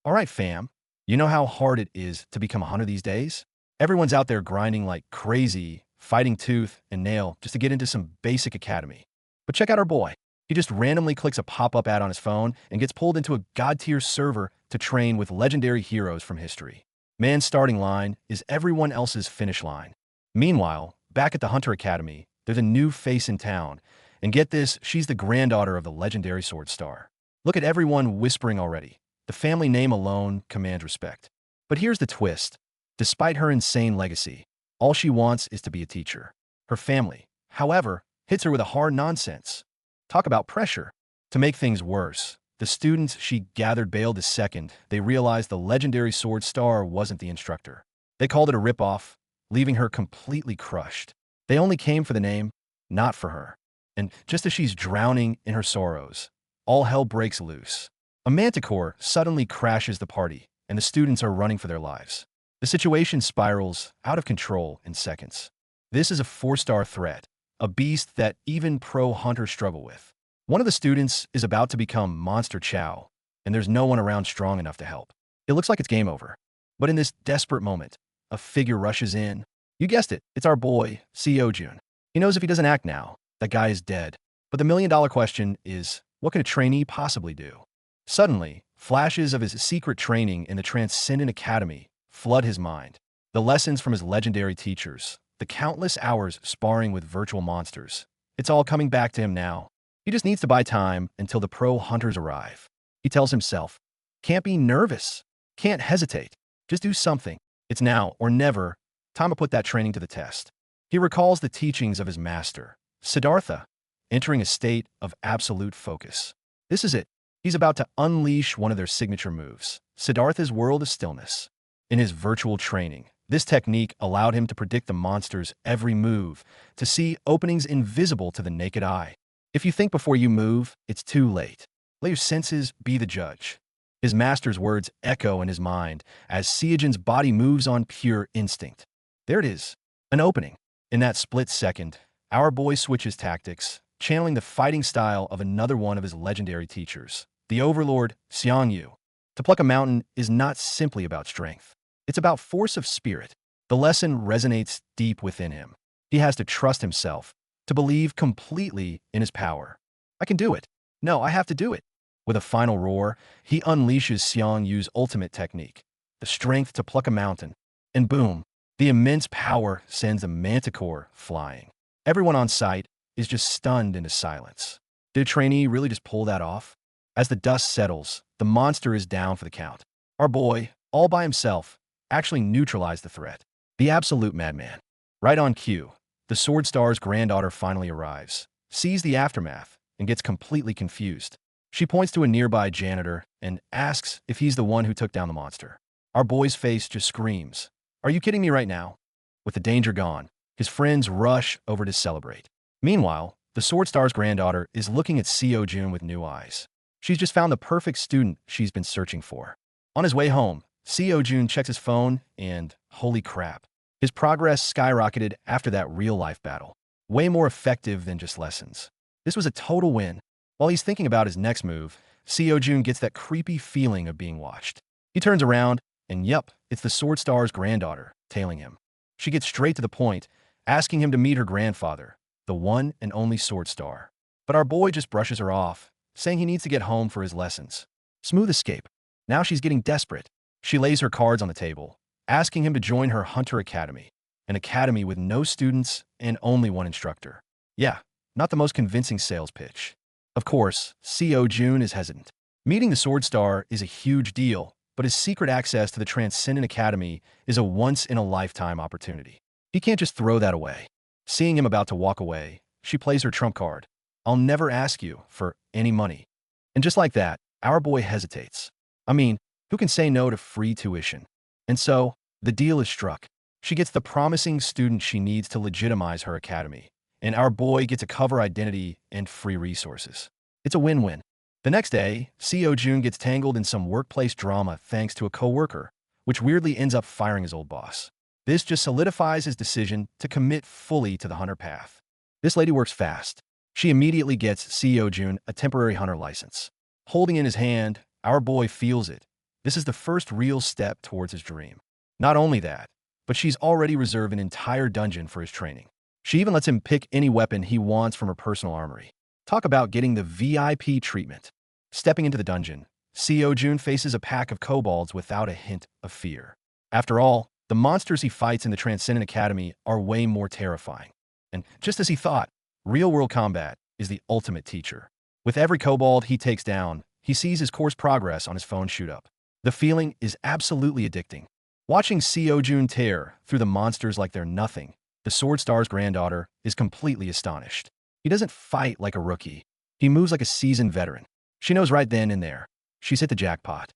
All right, fam. You know how hard it is to become a hunter these days? Everyone's out there grinding like crazy, fighting tooth and nail just to get into some basic academy. But check out our boy. He just randomly clicks a pop-up ad on his phone and gets pulled into a god-tier server to train with legendary heroes from history. Man's starting line is everyone else's finish line. Meanwhile, back at the Hunter Academy, there's a new face in town. And get this, she's the granddaughter of the legendary sword star. Look at everyone whispering already. The family name alone commands respect. But here's the twist. Despite her insane legacy, all she wants is to be a teacher. Her family, however, hits her with a hard nonsense. Talk about pressure. To make things worse, the students she gathered bailed the second they realized the legendary sword star wasn't the instructor. They called it a ripoff, leaving her completely crushed. They only came for the name, not for her. And just as she's drowning in her sorrows, all hell breaks loose. A manticore suddenly crashes the party, and the students are running for their lives. The situation spirals out of control in seconds. This is a 4-star threat, a beast that even pro hunters struggle with. One of the students is about to become Monster Chow, and there's no one around strong enough to help. It looks like it's game over. But in this desperate moment, a figure rushes in. You guessed it, it's our boy, CEO Jun. He knows if he doesn't act now, that guy is dead. But the million-dollar question is, what can a trainee possibly do? Suddenly, flashes of his secret training in the Transcendent Academy flood his mind. The lessons from his legendary teachers, the countless hours sparring with virtual monsters. It's all coming back to him now. He just needs to buy time until the pro hunters arrive. He tells himself, can't be nervous, can't hesitate, just do something. It's now or never, time to put that training to the test. He recalls the teachings of his master, Siddhartha, entering a state of absolute focus. This is it. He's about to unleash one of their signature moves, Siddhartha's world of stillness. In his virtual training, this technique allowed him to predict the monster's every move, to see openings invisible to the naked eye. If you think before you move, it's too late. Let your senses be the judge. His master's words echo in his mind as Seojin's body moves on pure instinct. There it is, an opening. In that split second, our boy switches tactics, channeling the fighting style of another one of his legendary teachers, the overlord Xiangyu. To pluck a mountain is not simply about strength. It's about force of spirit. The lesson resonates deep within him. He has to trust himself, to believe completely in his power. I can do it. No, I have to do it. With a final roar, he unleashes Xiangyu's ultimate technique, the strength to pluck a mountain. And boom, the immense power sends the manticore flying. Everyone on site is just stunned into silence. Did a trainee really just pull that off? As the dust settles, the monster is down for the count. Our boy, all by himself, actually neutralized the threat. The absolute madman. Right on cue, the Sword Star's granddaughter finally arrives, sees the aftermath, and gets completely confused. She points to a nearby janitor and asks if he's the one who took down the monster. Our boy's face just screams, "Are you kidding me right now?" With the danger gone, his friends rush over to celebrate. Meanwhile, the Sword Star's granddaughter is looking at Seo Jun with new eyes. She's just found the perfect student she's been searching for. On his way home, Seo Jun checks his phone and, holy crap, his progress skyrocketed after that real-life battle. Way more effective than just lessons. This was a total win. While he's thinking about his next move, Seo Jun gets that creepy feeling of being watched. He turns around, and yep, it's the Sword Star's granddaughter, tailing him. She gets straight to the point, asking him to meet her grandfather, the one and only Sword Star. But our boy just brushes her off, saying he needs to get home for his lessons. Smooth escape. Now she's getting desperate. She lays her cards on the table, asking him to join her Hunter Academy, an academy with no students and only one instructor. Yeah, not the most convincing sales pitch. Of course, Seo Jun is hesitant. Meeting the Sword Star is a huge deal, but his secret access to the Transcendent Academy is a once-in-a-lifetime opportunity. He can't just throw that away. Seeing him about to walk away, she plays her trump card. I'll never ask you for any money. And just like that, our boy hesitates. I mean, who can say no to free tuition? And so, the deal is struck. She gets the promising student she needs to legitimize her academy, and our boy gets a cover identity and free resources. It's a win-win. The next day, Seo Jun gets tangled in some workplace drama thanks to a coworker, which weirdly ends up firing his old boss. This just solidifies his decision to commit fully to the hunter path. This lady works fast. She immediately gets Seo Jun a temporary hunter license. Holding in his hand, our boy feels it, This is the first real step towards his dream. Not only that, but she's already reserved an entire dungeon for his training. She even lets him pick any weapon he wants from her personal armory. Talk about getting the VIP treatment. Stepping into the dungeon, Seo Jun faces a pack of kobolds without a hint of fear. After all, the monsters he fights in the Transcendent Academy are way more terrifying. And just as he thought, real-world combat is the ultimate teacher. With every kobold he takes down, he sees his course progress on his phone shoot up. The feeling is absolutely addicting. Watching Seo Jun tear through the monsters like they're nothing, the Sword Star's granddaughter is completely astonished. He doesn't fight like a rookie. He moves like a seasoned veteran. She knows right then and there she's hit the jackpot.